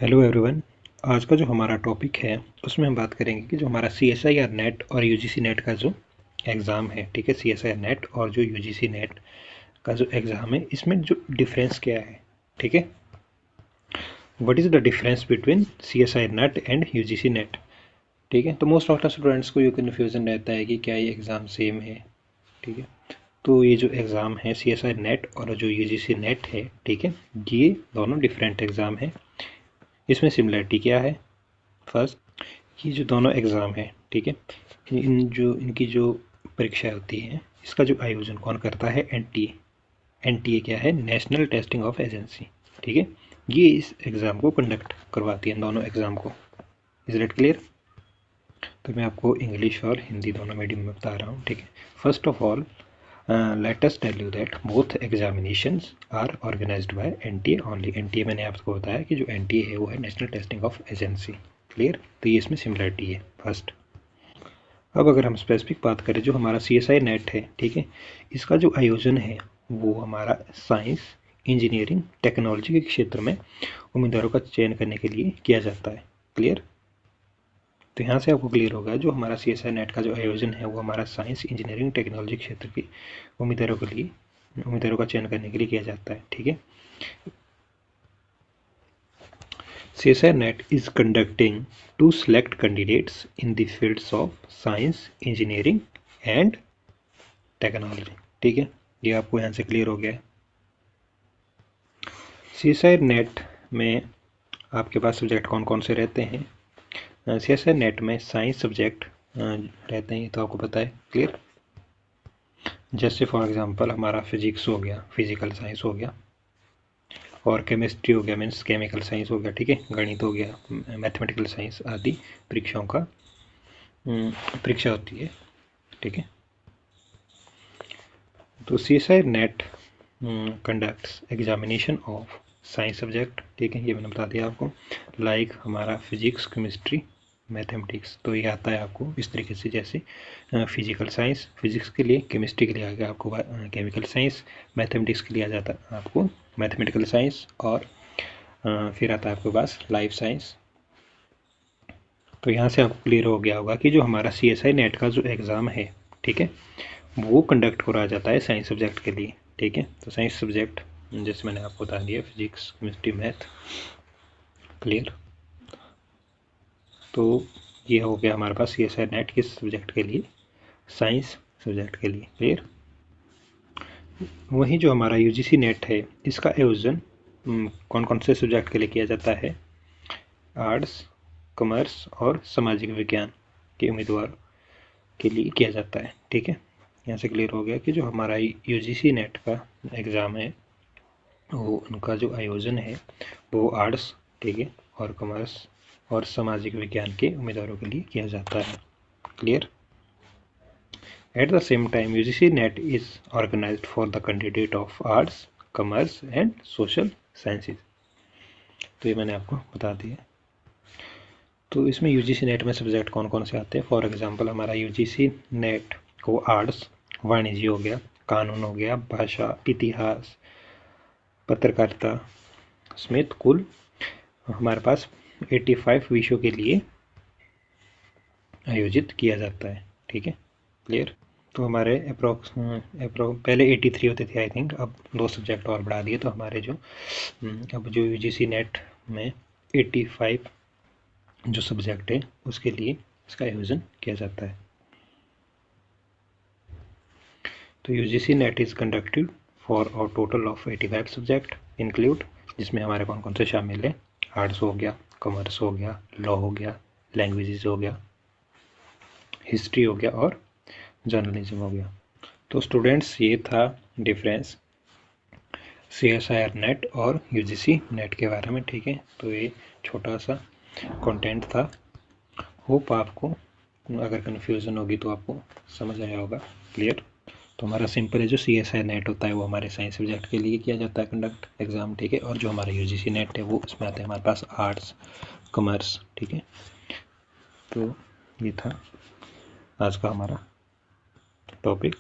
Hello everyone. आज का जो हमारा टॉपिक है उसमें हम बात करेंगे कि जो हमारा CSIR नेट और UGC नेट का जो एग्ज़ाम है, ठीक है। CSIR नेट और जो UGC नेट का जो एग्ज़ाम है, इसमें जो डिफरेंस क्या है, ठीक है। What is the difference between CSIR net and UGC net, ठीक है। तो मोस्ट ऑफ द स्टूडेंट्स को ये कन्फ्यूज़न रहता है कि क्या ये एग्ज़ाम सेम है, ठीक है। तो ये जो एग्ज़ाम है CSIR नेट और जो UGC नेट है, ठीक है, ये दोनों डिफरेंट एग्ज़ाम है। इसमें सिमिलरिटी क्या है? फर्स्ट, ये जो दोनों एग्ज़ाम है, ठीक है, इनकी जो परीक्षा होती है, इसका जो आयोजन कौन करता है? NTA क्या है? नेशनल टेस्टिंग ऑफ एजेंसी, ठीक है। ये इस एग्ज़ाम को कंडक्ट करवाती है, दोनों एग्ज़ाम को। Is it clear? तो मैं आपको इंग्लिश और हिंदी दोनों मीडियम में बता रहा हूँ, ठीक है। First of all, let us tell you that both examinations are organised by NTA only. NTA मैंने आपको बताया कि जो NTA है वो है national testing of agency. Clear? तो ये इसमें सिमिलरिटी है फर्स्ट। अब अगर हम स्पेसिफिक बात करें, जो हमारा CSI नेट है, ठीक है, इसका जो आयोजन है वो हमारा साइंस, इंजीनियरिंग, टेक्नोलॉजी के क्षेत्र में उम्मीदवारों का चयन करने के लिए किया जाता है। क्लियर? तो यहाँ से आपको क्लियर होगा, जो हमारा CSI नेट का जो आयोजन है वो हमारा साइंस, इंजीनियरिंग, टेक्नोलॉजी क्षेत्र के उम्मीदवारों का चयन करने के लिए किया जाता है, ठीक है। CSI net is conducting to select candidates in the fields of science, engineering and technology, ठीक है। ये आपको यहाँ से क्लियर हो गया है। CSI नेट में आपके पास सब्जेक्ट कौन कौन से रहते हैं? CSI नेट में साइंस सब्जेक्ट रहते हैं, ये तो आपको पता है। क्लियर? जैसे फॉर एग्जांपल हमारा फिजिक्स हो गया, फिजिकल साइंस हो गया, और केमिस्ट्री हो गया, मीन्स केमिकल साइंस हो गया, ठीक है, गणित हो गया, मैथमेटिकल साइंस आदि परीक्षाओं का परीक्षा होती है, ठीक है। तो CSI net conducts examination of science subject, ठीक है, ये मैंने बता दिया आपको, लाइक हमारा फिजिक्स, केमिस्ट्री, मैथमेटिक्स। तो ये आता है आपको इस तरीके से, जैसे फिजिकल साइंस फिजिक्स के लिए, केमिस्ट्री के लिए आ गया आपको केमिकल साइंस, मैथमेटिक्स के लिए आ जाता है आपको मैथमेटिकल साइंस, और फिर आता है आपके पास लाइफ साइंस। तो यहाँ से आपको क्लियर हो गया होगा कि जो हमारा CSI नेट का जो एग्ज़ाम है, ठीक है, वो कंडक्ट कराया जाता है साइंस सब्जेक्ट के लिए, ठीक है। तो साइंस सब्जेक्ट जैसे मैंने आपको बता दिया, फिजिक्स, केमिस्ट्री, मैथ। क्लियर? तो ये हो गया हमारे पास CSI नेट किस सब्जेक्ट के लिए? साइंस सब्जेक्ट के लिए। क्लियर? वहीं जो हमारा UGC नेट है, इसका आयोजन कौन कौन से सब्जेक्ट के लिए किया जाता है? आर्ट्स, कॉमर्स और सामाजिक विज्ञान के उम्मीदवार के लिए किया जाता है, ठीक है। यहाँ से क्लियर हो गया कि जो हमारा UGC नेट का एग्ज़ाम है, वो उनका जो आयोजन है वो आर्ट्स, ठीक है, और कॉमर्स और सामाजिक विज्ञान के उम्मीदवारों के लिए किया जाता है। Clear? At the same time UGC NET is organised for the candidate of arts, commerce and social sciences. तो ये मैंने आपको बता दिया। तो इसमें UGC नेट में सब्जेक्ट कौन कौन से आते हैं? फॉर एग्जांपल हमारा UGC नेट को आर्ट्स, वाणिज्य हो गया, कानून हो गया, भाषा, इतिहास, पत्रकारिता समेत कुल हमारे पास 85 विषयों के लिए आयोजित किया जाता है, ठीक है। क्लियर? तो हमारे अप्रोक्स पहले 83 होते थे आई थिंक, अब 2 सब्जेक्ट और बढ़ा दिए, तो हमारे जो अब जो UGC नेट में 85 जो सब्जेक्ट है उसके लिए इसका आयोजन किया जाता है। तो UGC net is conducted for a total of 85 subject include, जिसमें हमारे कौन कौन से शामिल है? आर्ट्स हो गया, कॉमर्स हो गया, लॉ हो गया, लैंग्वेजेस हो गया, हिस्ट्री हो गया और जर्नलिज्म हो गया। तो स्टूडेंट्स, ये था डिफरेंस CSIR नेट और UGC नेट के बारे में, ठीक है। तो ये छोटा सा कंटेंट था। होप आपको, अगर कन्फ्यूज़न होगी तो आपको समझ आया होगा। क्लियर? तो हमारा सिंपल है, जो CSI नेट होता है वो हमारे साइंस सब्जेक्ट के लिए किया जाता है कंडक्ट एग्ज़ाम, ठीक है। और जो हमारा UGC नेट है वो उसमें आता है हमारे पास आर्ट्स, कॉमर्स, ठीक है। तो ये था आज का हमारा टॉपिक।